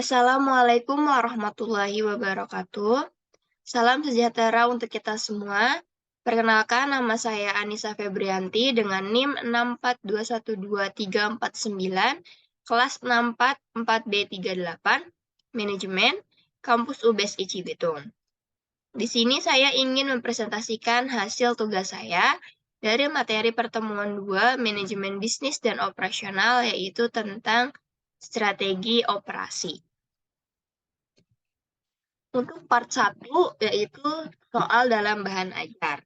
Assalamualaikum warahmatullahi wabarakatuh. Salam sejahtera untuk kita semua. Perkenalkan, nama saya Anissa Febrianti dengan NIM 6421239, kelas 644B38, Manajemen, Kampus UBSI Cibitung. Di sini saya ingin mempresentasikan hasil tugas saya dari materi pertemuan 2, Manajemen Bisnis dan Operasional, yaitu tentang strategi operasi. Untuk part 1, yaitu soal dalam bahan ajar.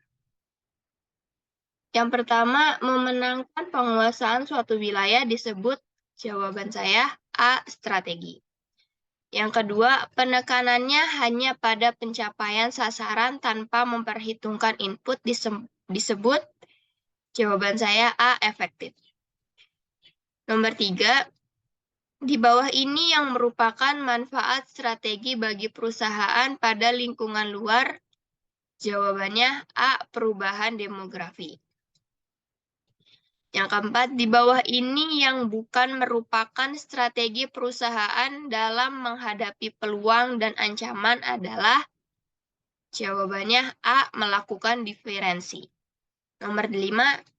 Yang pertama, memenangkan penguasaan suatu wilayah disebut, jawaban saya, A. Strategi. Yang kedua, penekanannya hanya pada pencapaian sasaran tanpa memperhitungkan input disebut, jawaban saya, A. Efektif. Nomor 3, di bawah ini yang merupakan manfaat strategi bagi perusahaan pada lingkungan luar, jawabannya A. Perubahan demografi. Yang keempat, di bawah ini yang bukan merupakan strategi perusahaan dalam menghadapi peluang dan ancaman adalah, jawabannya A. Melakukan diferensi. Nomor 5,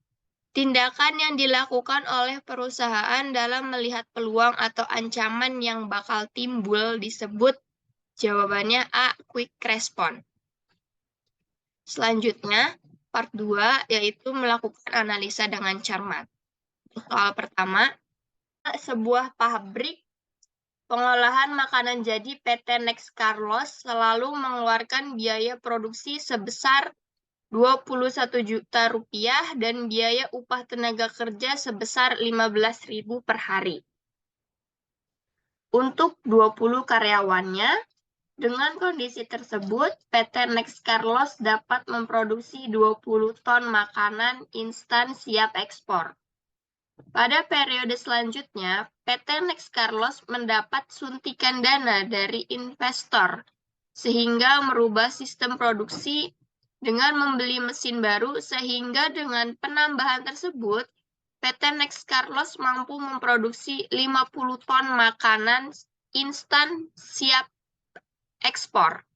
tindakan yang dilakukan oleh perusahaan dalam melihat peluang atau ancaman yang bakal timbul disebut, jawabannya A. Quick response. Selanjutnya, part 2, yaitu melakukan analisa dengan cermat. Soal pertama, sebuah pabrik pengolahan makanan jadi PT Next Carlos selalu mengeluarkan biaya produksi sebesar 21 juta rupiah dan biaya upah tenaga kerja sebesar 15.000 per hari. Untuk 20 karyawannya, dengan kondisi tersebut, PT Next Carlos dapat memproduksi 20 ton makanan instan siap ekspor. Pada periode selanjutnya, PT Next Carlos mendapat suntikan dana dari investor, sehingga merubah sistem produksi dengan membeli mesin baru, sehingga dengan penambahan tersebut, PT Next Carlos mampu memproduksi 50 ton makanan instan siap ekspor.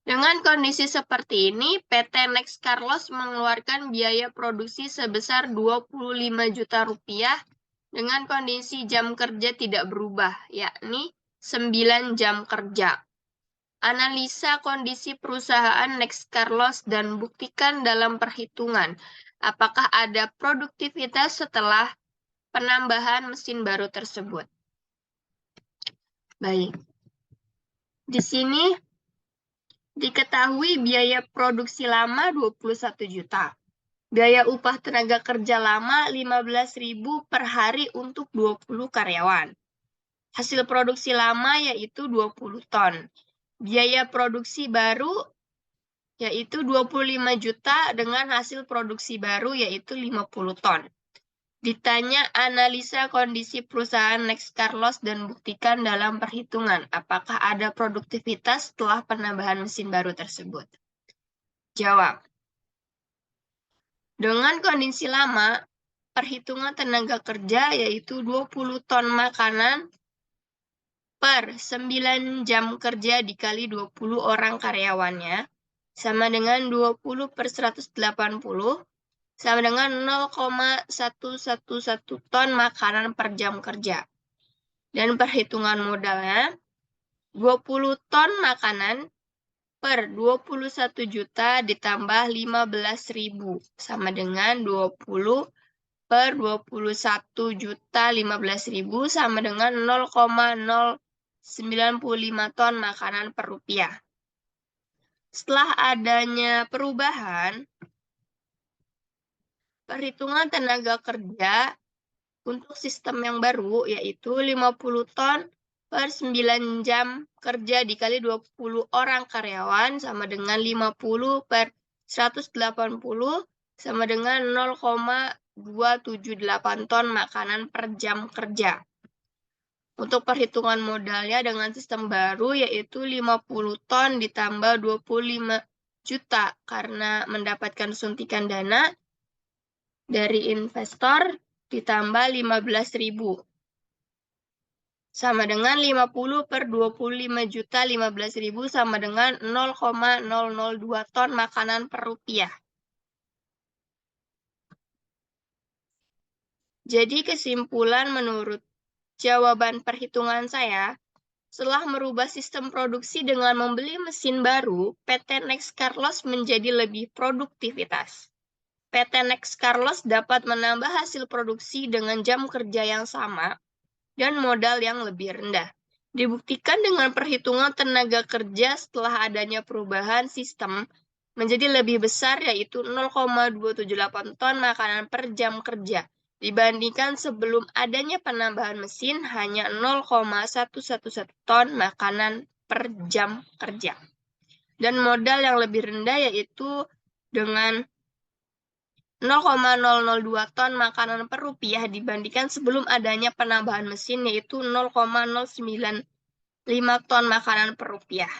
Dengan kondisi seperti ini, PT Next Carlos mengeluarkan biaya produksi sebesar 25 juta rupiah dengan kondisi jam kerja tidak berubah, yakni 9 jam kerja. Analisa kondisi perusahaan Next Carlos dan buktikan dalam perhitungan apakah ada produktivitas setelah penambahan mesin baru tersebut. Baik. Di sini diketahui biaya produksi lama 21 juta. Biaya upah tenaga kerja lama 15.000 per hari untuk 20 karyawan. Hasil produksi lama yaitu 20 ton. Biaya produksi baru yaitu 25 juta dengan hasil produksi baru yaitu 50 ton. Ditanya analisa kondisi perusahaan Next Carlos dan buktikan dalam perhitungan apakah ada produktivitas setelah penambahan mesin baru tersebut. Jawab. Dengan kondisi lama, perhitungan tenaga kerja yaitu 20 ton makanan per 9 jam kerja dikali 20 orang karyawannya sama dengan 20 per 180 sama dengan 0,111 ton makanan per jam kerja. Dan perhitungan modalnya 20 ton makanan per 21 juta ditambah 15.000 sama dengan 20 per 21 juta 15.000 sama dengan 0,095 ton makanan per rupiah. Setelah adanya perubahan, perhitungan tenaga kerja untuk sistem yang baru yaitu 50 ton per 9 jam kerja dikali 20 orang karyawan sama dengan 50 per 180 sama dengan 0,278 ton makanan per jam kerja. Untuk perhitungan modalnya dengan sistem baru yaitu 50 ton ditambah 25 juta karena mendapatkan suntikan dana dari investor ditambah 15.000. sama dengan 50/25.015.000 sama dengan 0,002 ton makanan per rupiah. Jadi kesimpulan menurut jawaban perhitungan saya, setelah merubah sistem produksi dengan membeli mesin baru, PT Next Carlos menjadi lebih produktivitas. PT Next Carlos dapat menambah hasil produksi dengan jam kerja yang sama dan modal yang lebih rendah. Dibuktikan dengan perhitungan tenaga kerja setelah adanya perubahan sistem menjadi lebih besar, yaitu 0,278 ton makanan per jam kerja, dibandingkan sebelum adanya penambahan mesin hanya 0,111 ton makanan per jam kerja. Dan modal yang lebih rendah yaitu dengan 0,002 ton makanan per rupiah dibandingkan sebelum adanya penambahan mesin yaitu 0,095 ton makanan per rupiah.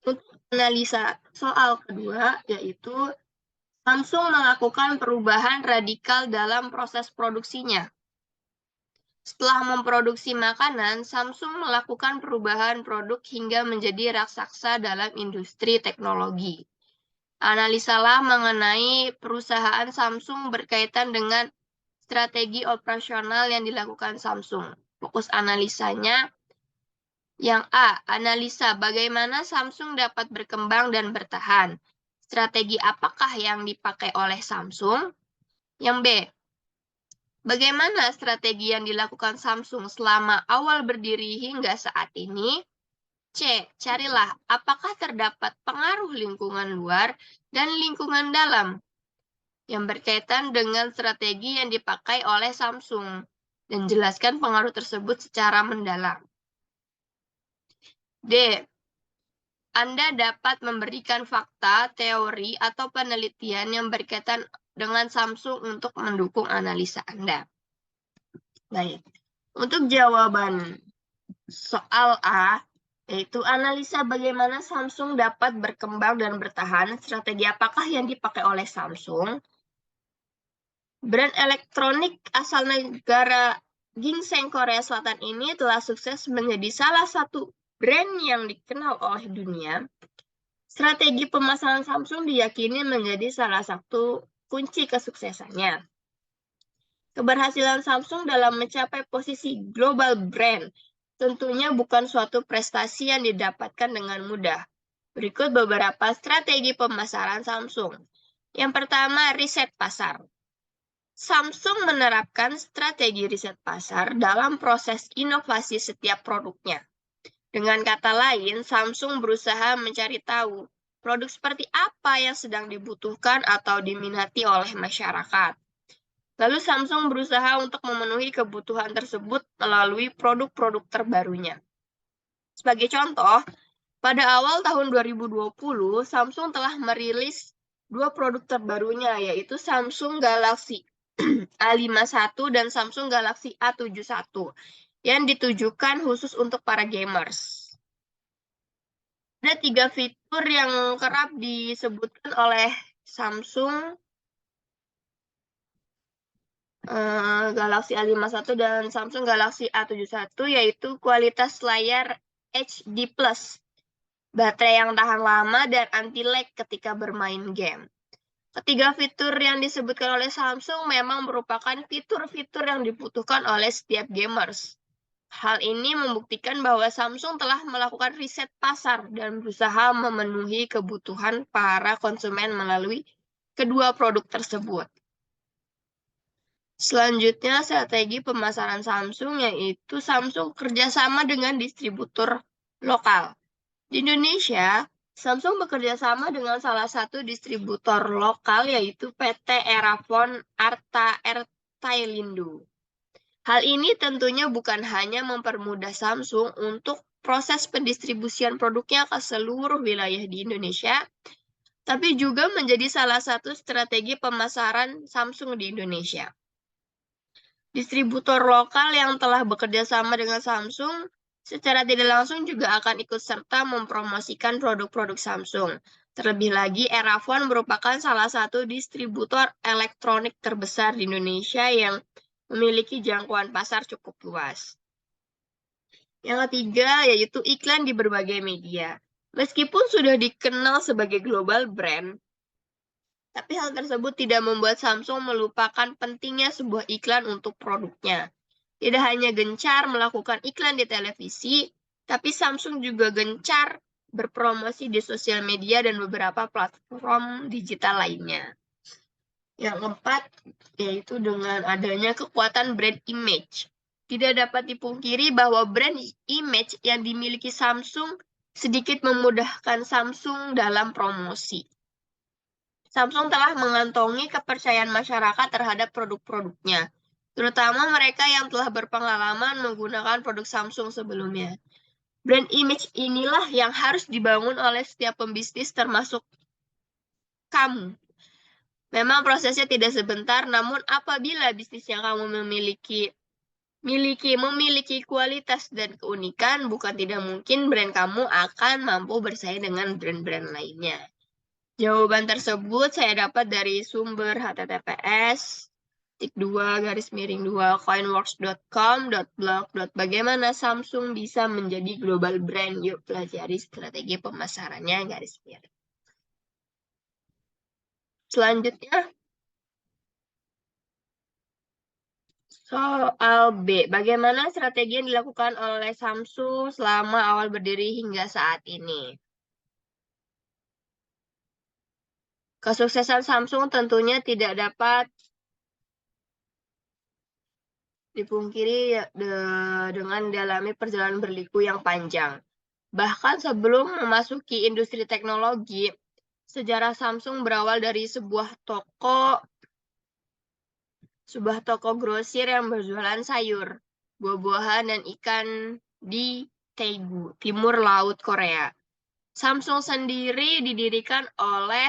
Untuk analisa soal kedua yaitu Samsung melakukan perubahan radikal dalam proses produksinya. Setelah memproduksi makanan, Samsung melakukan perubahan produk hingga menjadi raksasa dalam industri teknologi. Analisalah mengenai perusahaan Samsung berkaitan dengan strategi operasional yang dilakukan Samsung. Fokus analisanya yang A, analisa bagaimana Samsung dapat berkembang dan bertahan. Strategi apakah yang dipakai oleh Samsung? Yang B, bagaimana strategi yang dilakukan Samsung selama awal berdiri hingga saat ini? C. Carilah apakah terdapat pengaruh lingkungan luar dan lingkungan dalam yang berkaitan dengan strategi yang dipakai oleh Samsung dan jelaskan pengaruh tersebut secara mendalam. D. Anda dapat memberikan fakta, teori, atau penelitian yang berkaitan dengan Samsung untuk mendukung analisa Anda. Baik, untuk jawaban soal A, yaitu analisa bagaimana Samsung dapat berkembang dan bertahan, strategi apakah yang dipakai oleh Samsung. Brand elektronik asal negara ginseng Korea Selatan ini telah sukses menjadi salah satu brand yang dikenal oleh dunia. Strategi pemasaran Samsung diyakini menjadi salah satu kunci kesuksesannya. Keberhasilan Samsung dalam mencapai posisi global brand tentunya bukan suatu prestasi yang didapatkan dengan mudah. Berikut beberapa strategi pemasaran Samsung. Yang pertama, riset pasar. Samsung menerapkan strategi riset pasar dalam proses inovasi setiap produknya. Dengan kata lain, Samsung berusaha mencari tahu produk seperti apa yang sedang dibutuhkan atau diminati oleh masyarakat. Lalu Samsung berusaha untuk memenuhi kebutuhan tersebut melalui produk-produk terbarunya. Sebagai contoh, pada awal tahun 2020, Samsung telah merilis dua produk terbarunya, yaitu Samsung Galaxy A51 dan Samsung Galaxy A71, yang ditujukan khusus untuk para gamers. Ada 3 fitur yang kerap disebutkan oleh Samsung Galaxy A51 dan Samsung Galaxy A71, yaitu kualitas layar HD+, baterai yang tahan lama, dan anti-lag ketika bermain game. Ketiga fitur yang disebutkan oleh Samsung memang merupakan fitur-fitur yang dibutuhkan oleh setiap gamers. Hal ini membuktikan bahwa Samsung telah melakukan riset pasar dan berusaha memenuhi kebutuhan para konsumen melalui kedua produk tersebut. Selanjutnya, strategi pemasaran Samsung yaitu Samsung kerjasama dengan distributor lokal. Di Indonesia, Samsung bekerja sama dengan salah satu distributor lokal yaitu PT Erafon Arta Ertailindu. Hal ini tentunya bukan hanya mempermudah Samsung untuk proses pendistribusian produknya ke seluruh wilayah di Indonesia, tapi juga menjadi salah satu strategi pemasaran Samsung di Indonesia. Distributor lokal yang telah bekerja sama dengan Samsung secara tidak langsung juga akan ikut serta mempromosikan produk-produk Samsung. Terlebih lagi, Erafon merupakan salah satu distributor elektronik terbesar di Indonesia yang memiliki jangkauan pasar cukup luas. Yang ketiga yaitu iklan di berbagai media. Meskipun sudah dikenal sebagai global brand, tapi hal tersebut tidak membuat Samsung melupakan pentingnya sebuah iklan untuk produknya. Tidak hanya gencar melakukan iklan di televisi, tapi Samsung juga gencar berpromosi di sosial media dan beberapa platform digital lainnya. Yang keempat, yaitu dengan adanya kekuatan brand image. Tidak dapat dipungkiri bahwa brand image yang dimiliki Samsung sedikit memudahkan Samsung dalam promosi. Samsung telah mengantongi kepercayaan masyarakat terhadap produk-produknya, terutama mereka yang telah berpengalaman menggunakan produk Samsung sebelumnya. Brand image inilah yang harus dibangun oleh setiap pembisnis termasuk kamu. Memang prosesnya tidak sebentar, namun apabila bisnis yang kamu memiliki kualitas dan keunikan, bukan tidak mungkin brand kamu akan mampu bersaing dengan brand-brand lainnya. Jawaban tersebut saya dapat dari sumber https://2-coinworks.com.blog. Bagaimana Samsung bisa menjadi global brand? Yuk pelajari strategi pemasarannya garis miring. Selanjutnya, soal B. Bagaimana strategi yang dilakukan oleh Samsung selama awal berdiri hingga saat ini? Kesuksesan Samsung tentunya tidak dapat dipungkiri dengan dalami perjalanan berliku yang panjang. Bahkan sebelum memasuki industri teknologi, sejarah Samsung berawal dari sebuah toko grosir yang berjualan sayur, buah-buahan, dan ikan di Daegu, timur laut Korea. Samsung sendiri didirikan oleh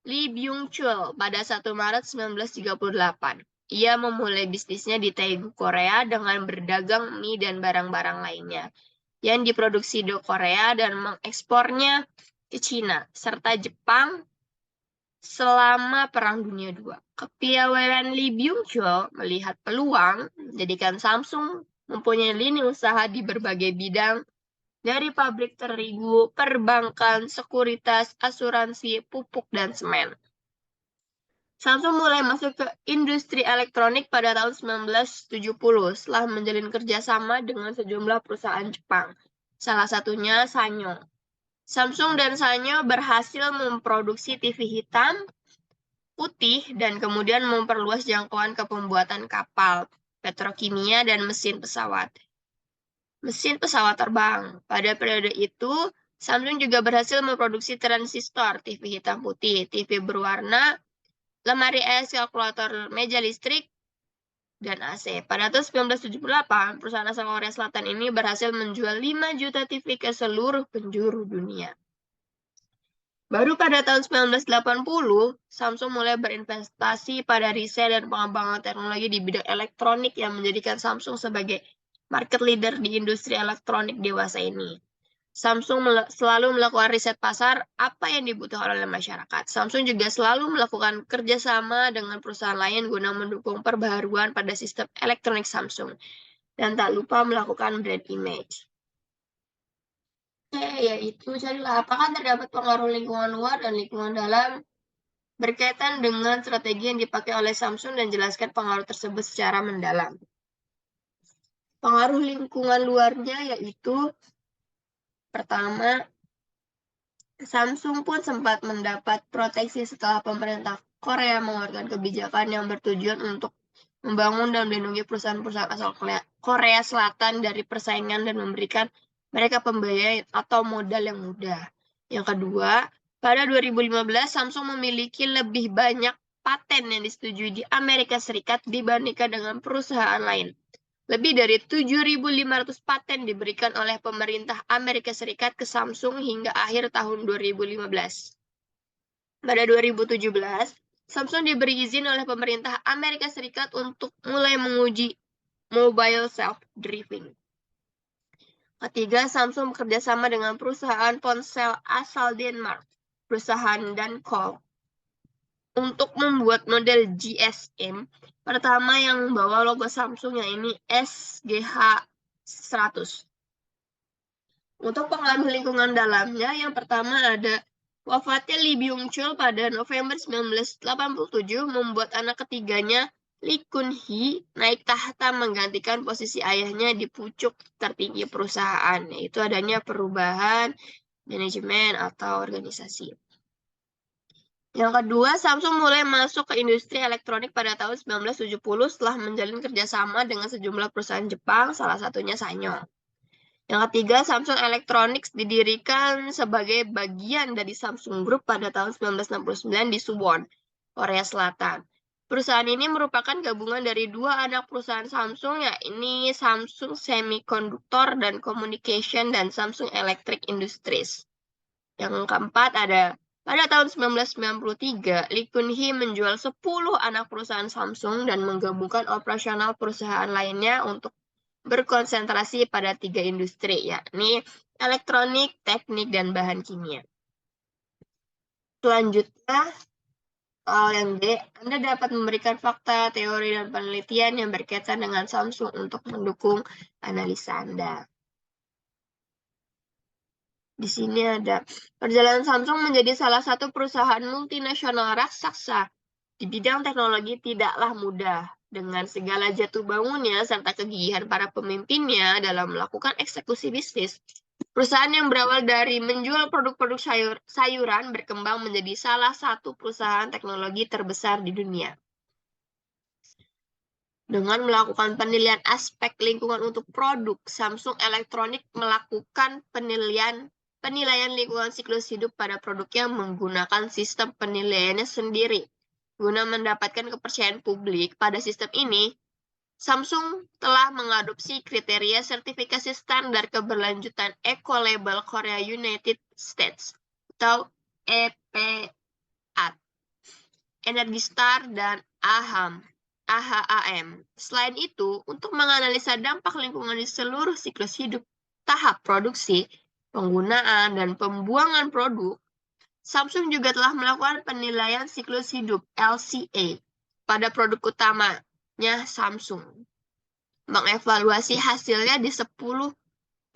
Lee Byung-chul pada 1 Maret 1938. Ia memulai bisnisnya di Daegu, Korea dengan berdagang mie dan barang-barang lainnya yang diproduksi di Korea dan mengekspornya ke Cina serta Jepang selama Perang Dunia II. Kepiawaian Lee Byung-chul melihat peluang menjadikan Samsung mempunyai lini usaha di berbagai bidang dari pabrik terigu, perbankan, sekuritas, asuransi, pupuk, dan semen. Samsung mulai masuk ke industri elektronik pada tahun 1970 setelah menjalin kerjasama dengan sejumlah perusahaan Jepang, salah satunya Sanyo. Samsung dan Sanyo berhasil memproduksi TV hitam, putih, dan kemudian memperluas jangkauan ke pembuatan kapal, petrokimia, dan mesin pesawat terbang. Pada periode itu, Samsung juga berhasil memproduksi transistor, TV hitam putih, TV berwarna, lemari es, kalkulator, meja listrik, dan AC. Pada tahun 1978, perusahaan asal Korea Selatan ini berhasil menjual 5 juta TV ke seluruh penjuru dunia. Baru pada tahun 1980, Samsung mulai berinvestasi pada riset dan pengembangan teknologi di bidang elektronik yang menjadikan Samsung sebagai market leader di industri elektronik dewasa ini. Samsung selalu melakukan riset pasar apa yang dibutuhkan oleh masyarakat. Samsung juga selalu melakukan kerjasama dengan perusahaan lain guna mendukung perbaharuan pada sistem elektronik Samsung. Dan tak lupa melakukan brand image. Yaitu carilah apakah terdapat pengaruh lingkungan luar dan lingkungan dalam berkaitan dengan strategi yang dipakai oleh Samsung dan jelaskan pengaruh tersebut secara mendalam. Pengaruh lingkungan luarnya yaitu pertama, Samsung pun sempat mendapat proteksi setelah pemerintah Korea mengeluarkan kebijakan yang bertujuan untuk membangun dan melindungi perusahaan-perusahaan asal Korea Selatan dari persaingan dan memberikan mereka pembiayaan atau modal yang mudah. Yang kedua, pada 2015 Samsung memiliki lebih banyak paten yang disetujui di Amerika Serikat dibandingkan dengan perusahaan lain. Lebih dari 7.500 paten diberikan oleh pemerintah Amerika Serikat ke Samsung hingga akhir tahun 2015. Pada 2017, Samsung diberi izin oleh pemerintah Amerika Serikat untuk mulai menguji mobile self-driving. Ketiga, Samsung bekerjasama dengan perusahaan ponsel asal Denmark, perusahaan Danfoss, Untuk membuat model GSM, pertama yang membawa logo Samsung yang ini SGH100. Untuk pengaruh lingkungan dalamnya, yang pertama ada wafatnya Lee Byung-chul pada November 1987 membuat anak ketiganya Lee Kun-hee naik tahta menggantikan posisi ayahnya di pucuk tertinggi perusahaan, yaitu adanya perubahan manajemen atau organisasi. Yang kedua, Samsung mulai masuk ke industri elektronik pada tahun 1970 setelah menjalin kerjasama dengan sejumlah perusahaan Jepang, salah satunya Sanyo. Yang ketiga, Samsung Electronics didirikan sebagai bagian dari Samsung Group pada tahun 1969 di Suwon, Korea Selatan. Perusahaan ini merupakan gabungan dari dua anak perusahaan Samsung, yakni Samsung Semiconductor dan Communication dan Samsung Electric Industries. Yang keempat ada pada tahun 1993, Lee Kun-hee menjual 10 anak perusahaan Samsung dan menggabungkan operasional perusahaan lainnya untuk berkonsentrasi pada 3 industri, yakni elektronik, teknik, dan bahan kimia. Selanjutnya, yang D, Anda dapat memberikan fakta, teori, dan penelitian yang berkaitan dengan Samsung untuk mendukung analisa Anda. Di sini ada perjalanan Samsung menjadi salah satu perusahaan multinasional raksasa di bidang teknologi tidaklah mudah. Dengan segala jatuh bangunnya serta kegigihan para pemimpinnya dalam melakukan eksekusi bisnis, perusahaan yang berawal dari menjual produk-produk sayuran berkembang menjadi salah satu perusahaan teknologi terbesar di dunia. Dengan melakukan penilaian aspek lingkungan untuk produk, Samsung Electronics melakukan penilaian lingkungan siklus hidup pada produknya menggunakan sistem penilaiannya sendiri. Guna mendapatkan kepercayaan publik pada sistem ini, Samsung telah mengadopsi kriteria sertifikasi standar keberlanjutan Ecolabel Korea United States atau EPA, Energy Star, dan AHAM. Selain itu, untuk menganalisa dampak lingkungan di seluruh siklus hidup, tahap produksi, penggunaan, dan pembuangan produk, Samsung juga telah melakukan penilaian siklus hidup LCA pada produk utamanya Samsung. Mengevaluasi hasilnya di 10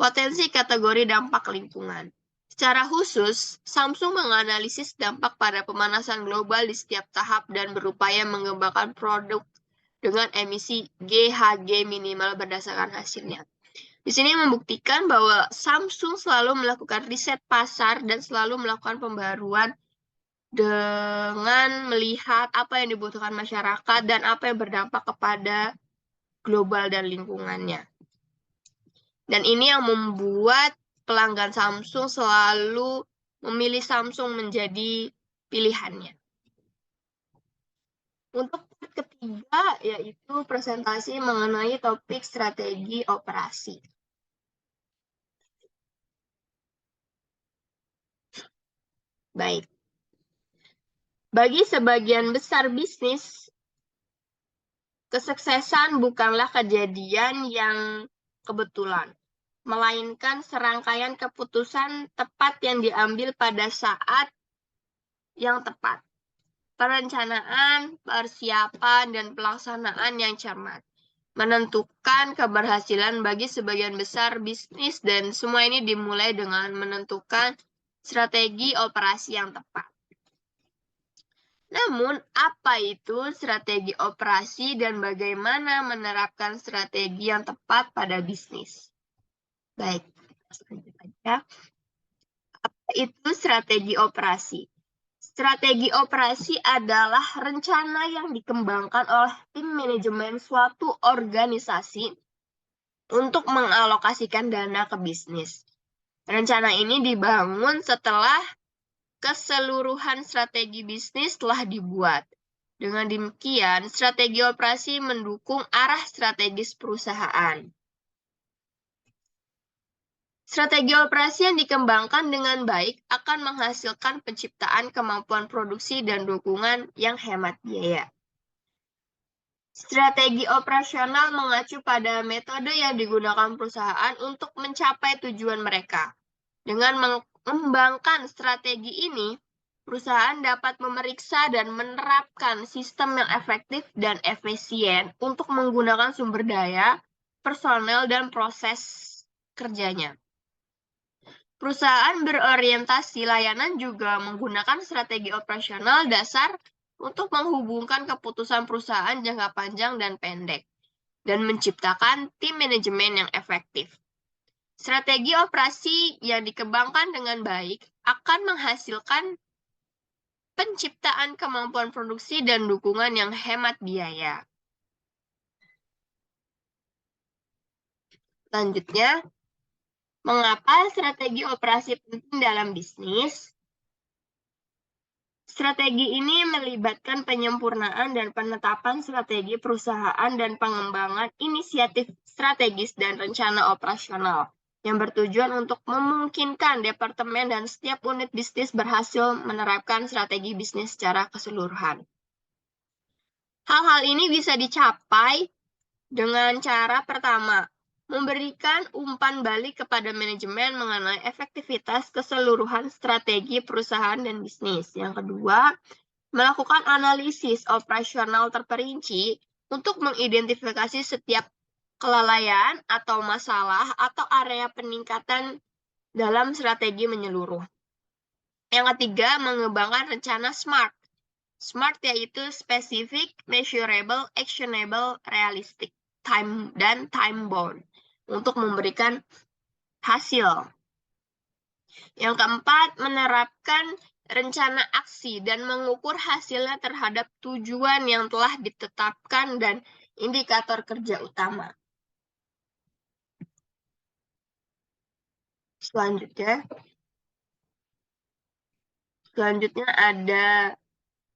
potensi kategori dampak lingkungan. Secara khusus, Samsung menganalisis dampak pada pemanasan global di setiap tahap dan berupaya mengembangkan produk dengan emisi GHG minimal berdasarkan hasilnya. Di sini membuktikan bahwa Samsung selalu melakukan riset pasar dan selalu melakukan pembaruan dengan melihat apa yang dibutuhkan masyarakat dan apa yang berdampak kepada global dan lingkungannya. Dan ini yang membuat pelanggan Samsung selalu memilih Samsung menjadi pilihannya. Untuk ketiga, yaitu presentasi mengenai topik strategi operasi. Baik. Bagi sebagian besar bisnis, kesuksesan bukanlah kejadian yang kebetulan, melainkan serangkaian keputusan tepat yang diambil pada saat yang tepat. Perencanaan, persiapan, dan pelaksanaan yang cermat menentukan keberhasilan bagi sebagian besar bisnis, dan semua ini dimulai dengan menentukan strategi operasi yang tepat. Namun, apa itu strategi operasi dan bagaimana menerapkan strategi yang tepat pada bisnis? Baik, lanjut aja. Apa itu strategi operasi? Strategi operasi adalah rencana yang dikembangkan oleh tim manajemen suatu organisasi untuk mengalokasikan dana ke bisnis. Rencana ini dibangun setelah keseluruhan strategi bisnis telah dibuat. Dengan demikian, strategi operasi mendukung arah strategis perusahaan. Strategi operasi yang dikembangkan dengan baik akan menghasilkan penciptaan kemampuan produksi dan dukungan yang hemat biaya. Strategi operasional mengacu pada metode yang digunakan perusahaan untuk mencapai tujuan mereka. Dengan mengembangkan strategi ini, Perusahaan dapat memeriksa dan menerapkan sistem yang efektif dan efisien untuk menggunakan sumber daya, personel, dan proses kerjanya. Perusahaan berorientasi layanan juga menggunakan strategi operasional dasar untuk menghubungkan keputusan perusahaan jangka panjang dan pendek, dan menciptakan tim manajemen yang efektif. Strategi operasi yang dikembangkan dengan baik akan menghasilkan penciptaan kemampuan produksi dan dukungan yang hemat biaya. Selanjutnya, mengapa strategi operasi penting dalam bisnis? Strategi ini melibatkan penyempurnaan dan penetapan strategi perusahaan dan pengembangan inisiatif strategis dan rencana operasional yang bertujuan untuk memungkinkan departemen dan setiap unit bisnis berhasil menerapkan strategi bisnis secara keseluruhan. Hal-hal ini bisa dicapai dengan cara pertama, memberikan umpan balik kepada manajemen mengenai efektivitas keseluruhan strategi perusahaan dan bisnis. Yang kedua, melakukan analisis operasional terperinci untuk mengidentifikasi setiap kelalaian atau masalah atau area peningkatan dalam strategi menyeluruh. Yang ketiga, mengembangkan rencana SMART. SMART yaitu Specific, Measurable, Actionable, Realistic, dan Time-bound untuk memberikan hasil. Yang keempat, menerapkan rencana aksi dan mengukur hasilnya terhadap tujuan yang telah ditetapkan dan indikator kerja utama. Selanjutnya ada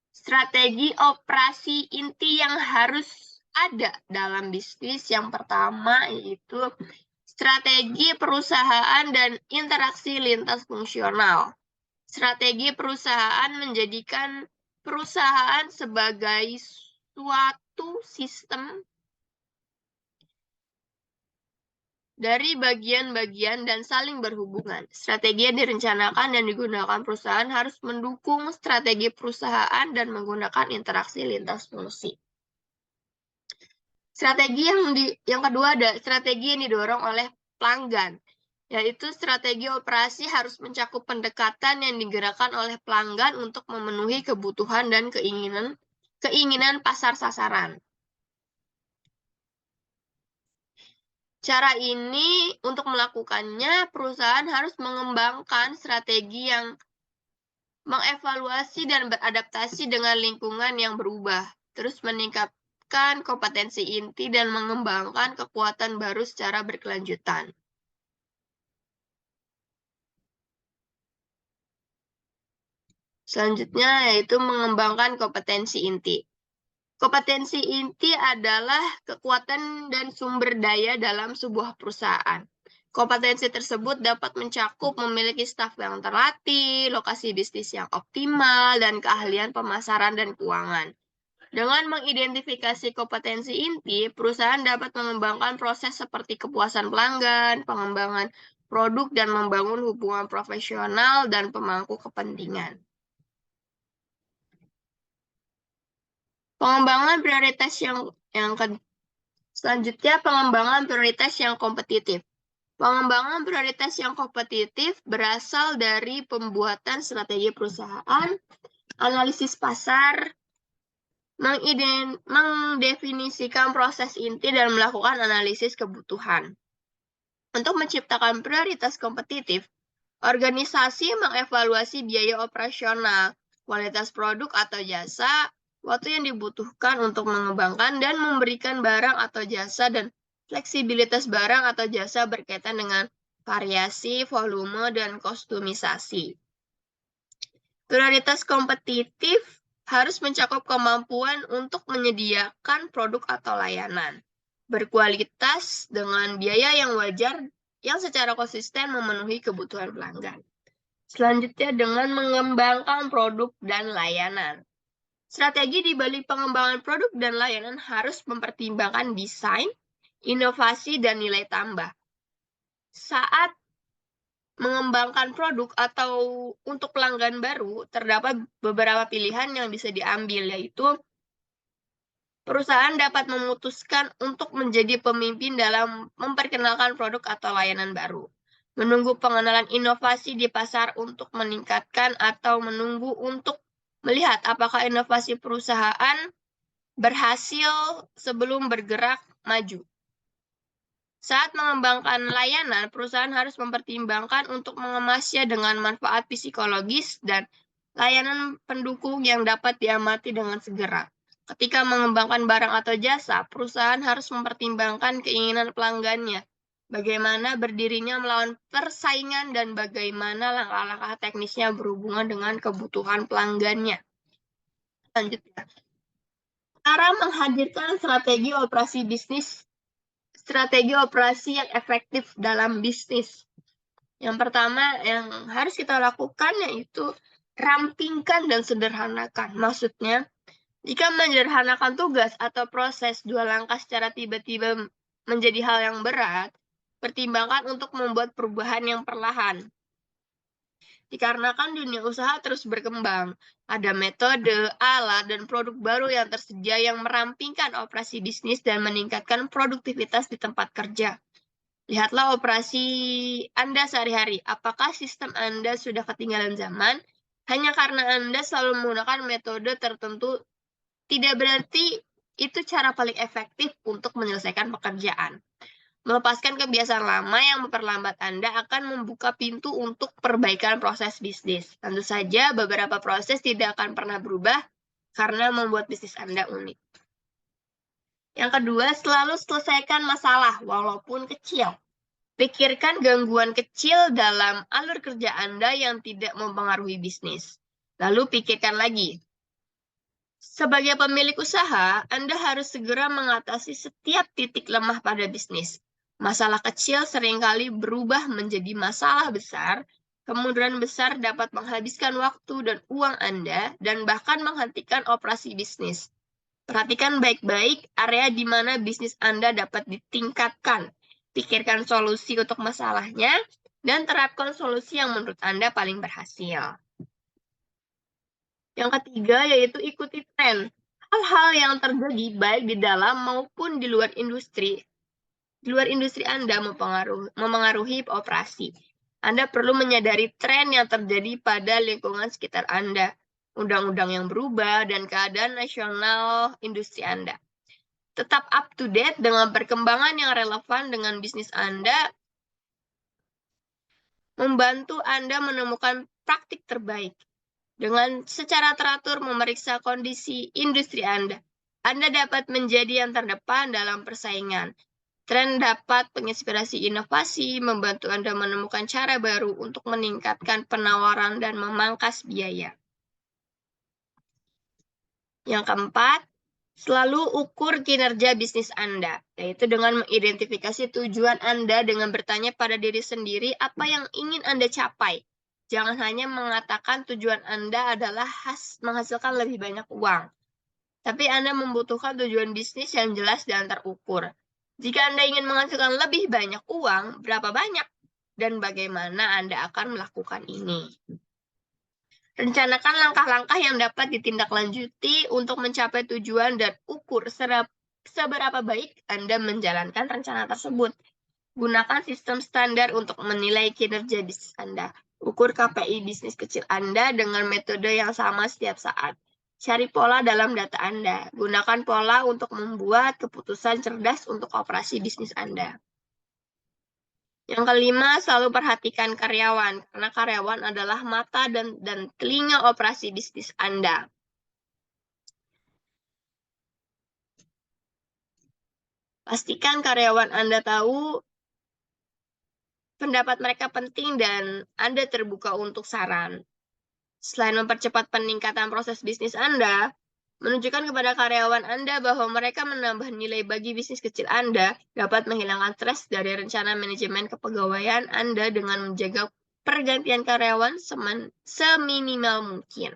strategi operasi inti yang harus ada dalam bisnis. Yang pertama yaitu strategi perusahaan dan interaksi lintas fungsional. Strategi perusahaan menjadikan perusahaan sebagai suatu sistem dari bagian-bagian dan saling berhubungan. Strategi yang direncanakan dan digunakan perusahaan harus mendukung strategi perusahaan dan menggunakan interaksi lintas fungsi. Strategi yang kedua ada strategi yang didorong oleh pelanggan, yaitu strategi operasi harus mencakup pendekatan yang digerakkan oleh pelanggan untuk memenuhi kebutuhan dan keinginan pasar sasaran. Cara ini untuk melakukannya, perusahaan harus mengembangkan strategi yang mengevaluasi dan beradaptasi dengan lingkungan yang berubah, terus meningkatkan kompetensi inti dan mengembangkan kekuatan baru secara berkelanjutan. Selanjutnya yaitu mengembangkan kompetensi inti. Kompetensi inti adalah kekuatan dan sumber daya dalam sebuah perusahaan. Kompetensi tersebut dapat mencakup memiliki staf yang terlatih, lokasi bisnis yang optimal, dan keahlian pemasaran dan keuangan. Dengan mengidentifikasi kompetensi inti, perusahaan dapat mengembangkan proses seperti kepuasan pelanggan, pengembangan produk, dan membangun hubungan profesional dan pemangku kepentingan. Pengembangan prioritas selanjutnya pengembangan prioritas yang kompetitif. Pengembangan prioritas yang kompetitif berasal dari pembuatan strategi perusahaan, analisis pasar, mendefinisikan proses inti dan melakukan analisis kebutuhan. Untuk menciptakan prioritas kompetitif, organisasi mengevaluasi biaya operasional, kualitas produk atau jasa, waktu yang dibutuhkan untuk mengembangkan dan memberikan barang atau jasa, dan fleksibilitas barang atau jasa berkaitan dengan variasi, volume, dan kostumisasi. Prioritas kompetitif harus mencakup kemampuan untuk menyediakan produk atau layanan berkualitas dengan biaya yang wajar yang secara konsisten memenuhi kebutuhan pelanggan. Selanjutnya dengan mengembangkan produk dan layanan. Strategi di balik pengembangan produk dan layanan harus mempertimbangkan desain, inovasi, dan nilai tambah. Saat mengembangkan produk atau untuk pelanggan baru, terdapat beberapa pilihan yang bisa diambil, yaitu perusahaan dapat memutuskan untuk menjadi pemimpin dalam memperkenalkan produk atau layanan baru, menunggu pengenalan inovasi di pasar untuk meningkatkan, atau menunggu untuk melihat apakah inovasi perusahaan berhasil sebelum bergerak maju. Saat mengembangkan layanan, perusahaan harus mempertimbangkan untuk mengemasnya dengan manfaat psikologis dan layanan pendukung yang dapat diamati dengan segera. Ketika mengembangkan barang atau jasa, perusahaan harus mempertimbangkan keinginan pelanggannya, bagaimana berdirinya melawan persaingan, dan bagaimana langkah-langkah teknisnya berhubungan dengan kebutuhan pelanggannya. Selanjutnya, cara menghadirkan strategi operasi yang efektif dalam bisnis. Yang pertama yang harus kita lakukan yaitu rampingkan dan sederhanakan. Maksudnya, jika menyederhanakan tugas atau proses 2 langkah secara tiba-tiba menjadi hal yang berat, pertimbangkan untuk membuat perubahan yang perlahan. Dikarenakan dunia usaha terus berkembang, ada metode, alat, dan produk baru yang tersedia yang merampingkan operasi bisnis dan meningkatkan produktivitas di tempat kerja. Lihatlah operasi Anda sehari-hari. Apakah sistem Anda sudah ketinggalan zaman? Hanya karena Anda selalu menggunakan metode tertentu, tidak berarti itu cara paling efektif untuk menyelesaikan pekerjaan. Melepaskan kebiasaan lama yang memperlambat Anda akan membuka pintu untuk perbaikan proses bisnis. Tentu saja, beberapa proses tidak akan pernah berubah karena membuat bisnis Anda unik. Yang kedua, selalu selesaikan masalah walaupun kecil. Pikirkan gangguan kecil dalam alur kerja Anda yang tidak mempengaruhi bisnis. Lalu pikirkan lagi. Sebagai pemilik usaha, Anda harus segera mengatasi setiap titik lemah pada bisnis. Masalah kecil seringkali berubah menjadi masalah besar. Kemudian besar dapat menghabiskan waktu dan uang Anda dan bahkan menghentikan operasi bisnis. Perhatikan baik-baik area di mana bisnis Anda dapat ditingkatkan. Pikirkan solusi untuk masalahnya, dan terapkan solusi yang menurut Anda paling berhasil. Yang ketiga yaitu ikuti tren. Hal-hal yang terjadi baik di dalam maupun di luar industri Anda memengaruhi operasi. Anda perlu menyadari tren yang terjadi pada lingkungan sekitar Anda, undang-undang yang berubah, dan keadaan nasional industri Anda. Tetap up to date dengan perkembangan yang relevan dengan bisnis Anda, membantu Anda menemukan praktik terbaik. Dengan secara teratur memeriksa kondisi industri Anda dapat menjadi yang terdepan dalam persaingan. Tren dapat menginspirasi inovasi, membantu Anda menemukan cara baru untuk meningkatkan penawaran dan memangkas biaya. Yang keempat, selalu ukur kinerja bisnis Anda, yaitu dengan mengidentifikasi tujuan Anda dengan bertanya pada diri sendiri apa yang ingin Anda capai. Jangan hanya mengatakan tujuan Anda adalah menghasilkan lebih banyak uang, tapi Anda membutuhkan tujuan bisnis yang jelas dan terukur. Jika Anda ingin menghasilkan lebih banyak uang, berapa banyak dan bagaimana Anda akan melakukan ini? Rencanakan langkah-langkah yang dapat ditindaklanjuti untuk mencapai tujuan dan ukur seberapa baik Anda menjalankan rencana tersebut. Gunakan sistem standar untuk menilai kinerja bisnis Anda. Ukur KPI bisnis kecil Anda dengan metode yang sama setiap saat. Cari pola dalam data Anda. Gunakan pola untuk membuat keputusan cerdas untuk operasi bisnis Anda. Yang kelima, selalu perhatikan karyawan, karena karyawan adalah mata dan telinga operasi bisnis Anda. Pastikan karyawan Anda tahu pendapat mereka penting dan Anda terbuka untuk saran. Selain mempercepat peningkatan proses bisnis Anda, menunjukkan kepada karyawan Anda bahwa mereka menambah nilai bagi bisnis kecil Anda dapat menghilangkan stres dari rencana manajemen kepegawaian Anda dengan menjaga pergantian karyawan seminimal mungkin.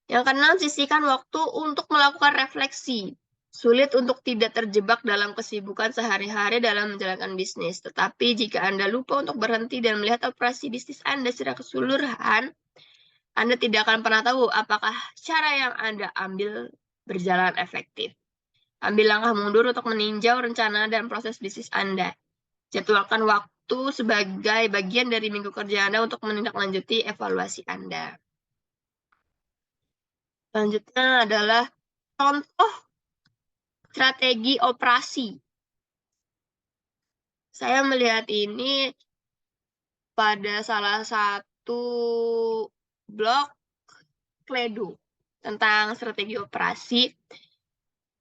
Yang keenam, sisihkan waktu untuk melakukan refleksi. Sulit untuk tidak terjebak dalam kesibukan sehari-hari dalam menjalankan bisnis. Tetapi jika Anda lupa untuk berhenti dan melihat operasi bisnis Anda secara keseluruhan, Anda tidak akan pernah tahu apakah cara yang Anda ambil berjalan efektif. Ambil langkah mundur untuk meninjau rencana dan proses bisnis Anda. Jadwalkan waktu sebagai bagian dari minggu kerja Anda untuk menindaklanjuti evaluasi Anda. Selanjutnya adalah contoh strategi operasi. Saya melihat ini pada salah satu blog Kledo tentang strategi operasi.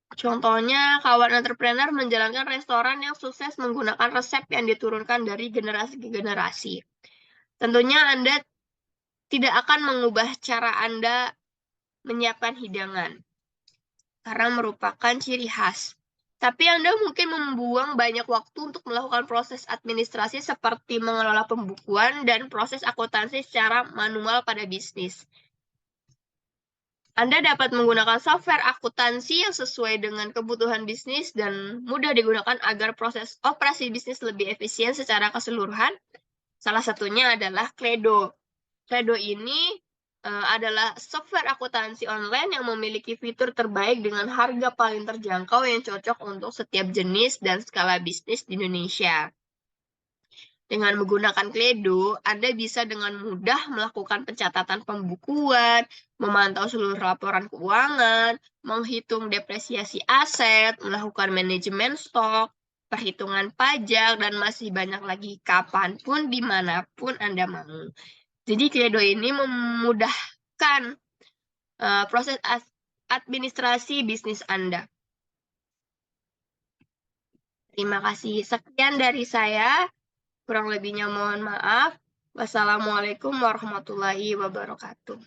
Contohnya, kawan entrepreneur menjalankan restoran yang sukses menggunakan resep yang diturunkan dari generasi ke generasi. Tentunya Anda tidak akan mengubah cara Anda menyiapkan hidangan, karena merupakan ciri khas. Tapi Anda mungkin membuang banyak waktu untuk melakukan proses administrasi seperti mengelola pembukuan dan proses akuntansi secara manual pada bisnis. Anda dapat menggunakan software akuntansi yang sesuai dengan kebutuhan bisnis dan mudah digunakan agar proses operasi bisnis lebih efisien secara keseluruhan. Salah satunya adalah Kledo. Kledo ini adalah software akuntansi online yang memiliki fitur terbaik dengan harga paling terjangkau yang cocok untuk setiap jenis dan skala bisnis di Indonesia. Dengan menggunakan Kledo, Anda bisa dengan mudah melakukan pencatatan pembukuan, memantau seluruh laporan keuangan, menghitung depresiasi aset, melakukan manajemen stok, perhitungan pajak, dan masih banyak lagi kapanpun, dimanapun Anda mau. Jadi Kledo ini memudahkan proses administrasi bisnis Anda. Terima kasih. Sekian dari saya. Kurang lebihnya mohon maaf. Wassalamualaikum warahmatullahi wabarakatuh.